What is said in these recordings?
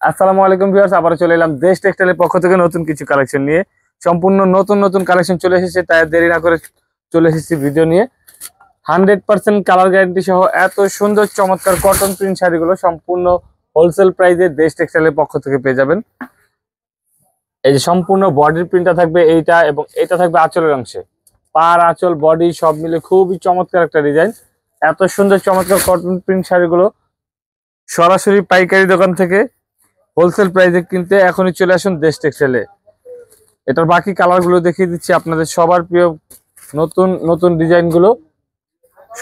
আসসালামু আলাইকুম ভিউয়ার্স, আবারো চলে এলাম দেশ টেক্সটাইলের পক্ষ থেকে নতুন কিছু কালেকশন নিয়ে। সম্পূর্ণ নতুন নতুন কালেকশন চলে এসেছে, তাই দেরি না করে চলে এসেছি ভিডিও নিয়ে। 100% কালার গ্যারান্টি সহ এত সুন্দর চমৎকার কটন প্রিন্ট শাড়িগুলো সম্পূর্ণ হোলসেল প্রাইসে দেশ টেক্সটাইলের পক্ষ থেকে পেয়ে যাবেন। এই যে সম্পূর্ণ বডির প্রিন্টটা থাকবে এইটা, এবং এটা থাকবে আঁচলের অংশে। পার আঁচল বডি সব মিলে খুবই চমৎকার একটা ডিজাইন। এত সুন্দর চমৎকার কটন প্রিন্ট শাড়িগুলো সরাসরি পাইকারি দোকান থেকে হোলসেল প্রাইসে কিনতে এখনই চলে আসুন দেশ টেক্সটাইলে। এটার বাকি কালার গুলো দেখিয়ে দিচ্ছি আপনাদের সবার প্রিয় নতুন নতুন ডিজাইন গুলো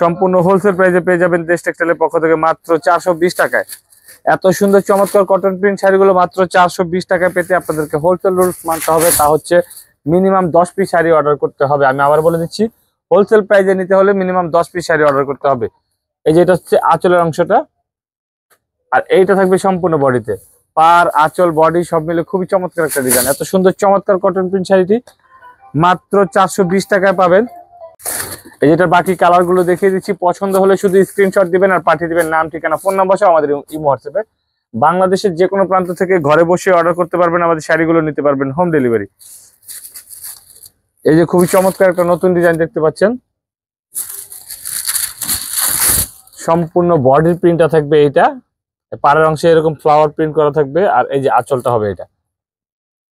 সম্পূর্ণ হোলসেল প্রাইসে পেয়ে যাবেন দেশ টেক্সটাইলের পক্ষ থেকে মাত্র 420 টাকায়। এত সুন্দর চমৎকার কটন প্রিন্ট শাড়িগুলো মাত্র 420 টাকায় পেতে আপনাদেরকে হোলসেল রুলস মানতে হবে, তা হচ্ছে মিনিমাম 10 পিস শাড়ি অর্ডার করতে হবে। আমি আবার বলে দিচ্ছি, হোলসেল প্রাইসে নিতে হলে মিনিমাম 10 পিস শাড়ি অর্ডার করতে হবে। এই যে এটা হচ্ছে আঁচলের অংশটা, আর এইটা থাকবে সম্পূর্ণ বডিতে। পার আঁচল বডি সব মিলে খুবই চমৎকার একটা ডিজাইন। এত সুন্দর চমৎকার কটন প্রিন্ট শাড়িটি মাত্র 420 টাকায় পাবেন। এই যেটার বাকি কালার গুলো দেখিয়ে দিচ্ছি, পছন্দ হলে শুধু স্ক্রিনশট দিবেন আর পাঠিয়ে দিবেন নাম, ঠিকানা, ফোন নাম্বার সহ আমাদের ইমো হোয়াটসঅ্যাপে। বাংলাদেশের যে কোনো প্রান্ত থেকে ঘরে বসে অর্ডার করতে পারবেন, আমাদের শাড়িগুলো নিতে পারবেন হোম ডেলিভারি। এই যে খুবই চমৎকার একটা নতুন ডিজাইন দেখতে পাচ্ছেন, সম্পূর্ণ বডির প্রিন্টটা থাকবে এইটা, পাড়ের অংশে এরকম ফ্লাওয়ার প্রিন্ট করা থাকবে, আর এই যে আঁচলটা হবে এটা।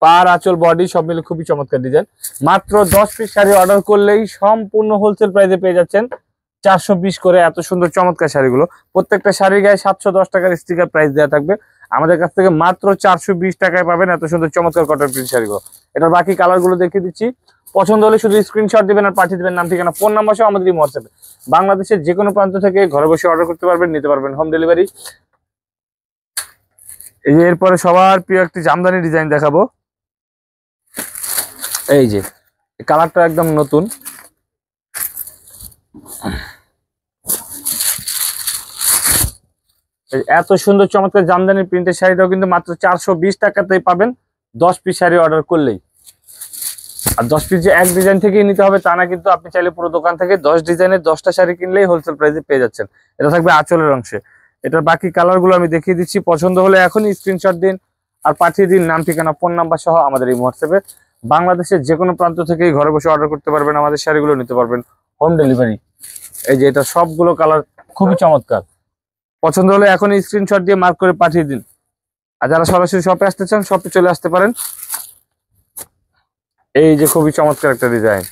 পার আঁচল বডি সব মিলে খুবই চমৎকার ডিজাইন। মাত্র 10 পিস শাড়ি অর্ডার করলেই সম্পূর্ণ হোলসেল প্রাইসে পেয়ে যাচ্ছেন 420 করে এত সুন্দর চমৎকার শাড়িগুলো। প্রত্যেকটা শাড়ির গায়ে 710 টাকার স্টিকার প্রাইস দেওয়া থাকবে। আমাদের কাছ থেকে মাত্র 420 টাকায় পাবেন এত সুন্দর চমৎকার কটন প্রিন্ট শাড়িগুলো। এটার বাকি কালার গুলো দেখিয়ে দিচ্ছি, পছন্দ হলে শুধু স্ক্রিনশট দিবেন আর পাঠিয়ে দিবেন নাম, ঠিকানা, ফোন নাম্বার সহ আমাদের হোয়াটসঅ্যাপে। বাংলাদেশের যে কোনো প্রান্ত থেকে ঘরে বসে অর্ডার করতে পারবেন, নিতে পারবেন হোম ডেলিভারি। এই যে এরপরে সবার প্রিয় একটি জামদানি ডিজাইন দেখাবো। এই যে কালারটা একদম নতুন, এত সুন্দর চমৎকার জামদানি প্রিন্টের শাড়িটাও কিন্তু মাত্র 420 টাকাতেই পাবেন 10 পিস শাড়ি অর্ডার করলেই। আর 10 পিস যে এক ডিজাইন থেকেই নিতে হবে তা না, কিন্তু আপনি চাইলে পুরো দোকান থেকে 10 ডিজাইনের 10টা শাড়ি কিনলেই হোলসেল প্রাইসে পেয়ে যাচ্ছেন। এটা থাকবে আঁচলের অংশে। এটার বাকি কালার গুলো আমি দেখিয়ে দিচ্ছি, পছন্দ হলে এখনই স্ক্রিনশট দিন আর পাঠিয়ে দিন নাম, ঠিকানা, ফোন নাম্বার সহ আমাদের এই হোয়াটসঅ্যাপে। বাংলাদেশের যে কোনো প্রান্ত থেকেই ঘরে বসে অর্ডার করতে পারবেন, আমাদের শাড়িগুলো নিতে পারবেন হোম ডেলিভারি। এই যে এটা সবগুলো কালার খুবই চমৎকার, পছন্দ হলে এখনই স্ক্রিনশট দিয়ে মার্ক করে পাঠিয়ে দিন। আর যারা সরাসরি শপে আসতে চান, শপে চলে আসতে পারেন। এই যে খুবই চমৎকার একটা ডিজাইন,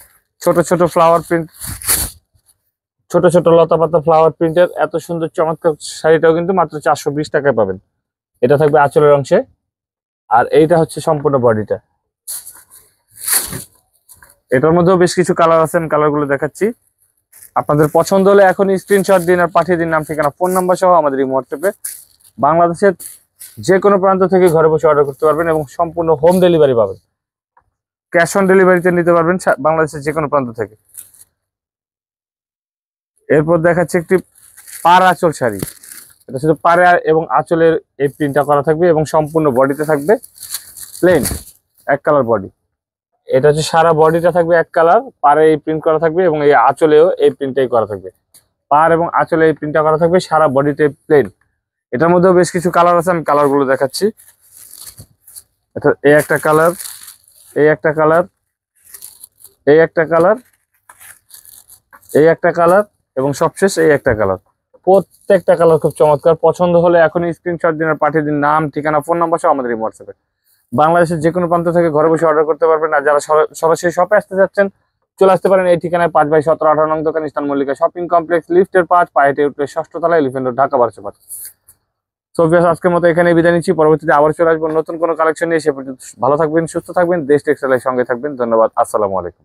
ছোট ছোট ফ্লাওয়ার প্রিন্ট, ছোট ছোট লতা পাতা ফ্লাওয়ার প্রিন্টের এত সুন্দর চমৎকার শাড়িটাও কিন্তু মাত্র 420 টাকায় পাবেন। এটা থাকবে আঁচলের অংশে, আর এইটা হচ্ছে সম্পূর্ণ বডিটা। এটার মধ্যেও বেশ কিছু কালার আছে, আমি কালারগুলো দেখাচ্ছি। আপনাদের পছন্দ হলে এখনই স্ক্রিনশট দিন আর পাঠিয়ে দিন নাম, ঠিকানা, ফোন নাম্বার সহ আমাদের এই হোয়াটসঅ্যাপে। বাংলাদেশের যে কোনো প্রান্ত থেকে ঘরে বসে অর্ডার করতে পারবেন এবং সম্পূর্ণ হোম ডেলিভারি পাবেন। ক্যাশ অন ডেলিভারিতে নিতে পারবেন বাংলাদেশের যে কোনো প্রান্ত থেকে। এরপর দেখাচ্ছে একটি পার আঁচল শাড়ি। এটা শুধু পারে এবং আঁচলের এই প্রিন্টটা করা থাকবে এবং সম্পূর্ণ বডিতে থাকবে প্লেন এক কালার বডি। এটা হচ্ছে সারা বডিটা থাকবে এক কালার, পারে এই প্রিন্ট করা থাকবে এবং এই আঁচলেও এই প্রিন্টটাই করা থাকবে। পার এবং আঁচলে এই প্রিন্টটা করা থাকবে, সারা বডিতে প্লেন। এটার মধ্যেও বেশ কিছু কালার আছে, আমি কালারগুলো দেখাচ্ছি। এটা এই একটা কালার, এই একটা কালার, এই একটা কালার, এই একটা কালার এবং সবশেষ এই একটা কালার। প্রত্যেকটা কালার খুব চমৎকার। পছন্দ হলে এখনই স্ক্রিনশট দিন আর পাঠিয়ে দিন নাম, ঠিকানা, ফোন নাম্বার সহ আমাদের এই হোয়াটসঅ্যাপে। বাংলাদেশের যে কোনো প্রান্ত থেকে ঘরে বসে অর্ডার করতে পারবেন। আর যারা সরাসরি শপে আসতে যাচ্ছেন, চলে আসতে পারেন এই ঠিকানায় 5/17 নং দোকান, ইস্টার্ন মল্লিকা শপিং কমপ্লেক্স, লিফটের 5, পায়ে উঠলে 6ষ্ঠ তলায়, elephant road, Dhaka 1205। So viewers, আজকের মতো এখানে বিদায় নিচ্ছি। পরবর্তীতে আবার চলে আসবো নতুন কোনো কালেকশন নিয়ে। সে পর্যন্ত ভালো থাকবেন, সুস্থ থাকবেন, দেশ টেক্সটাইলের সঙ্গে থাকবেন। ধন্যবাদ, আসসালামু আলাইকুম।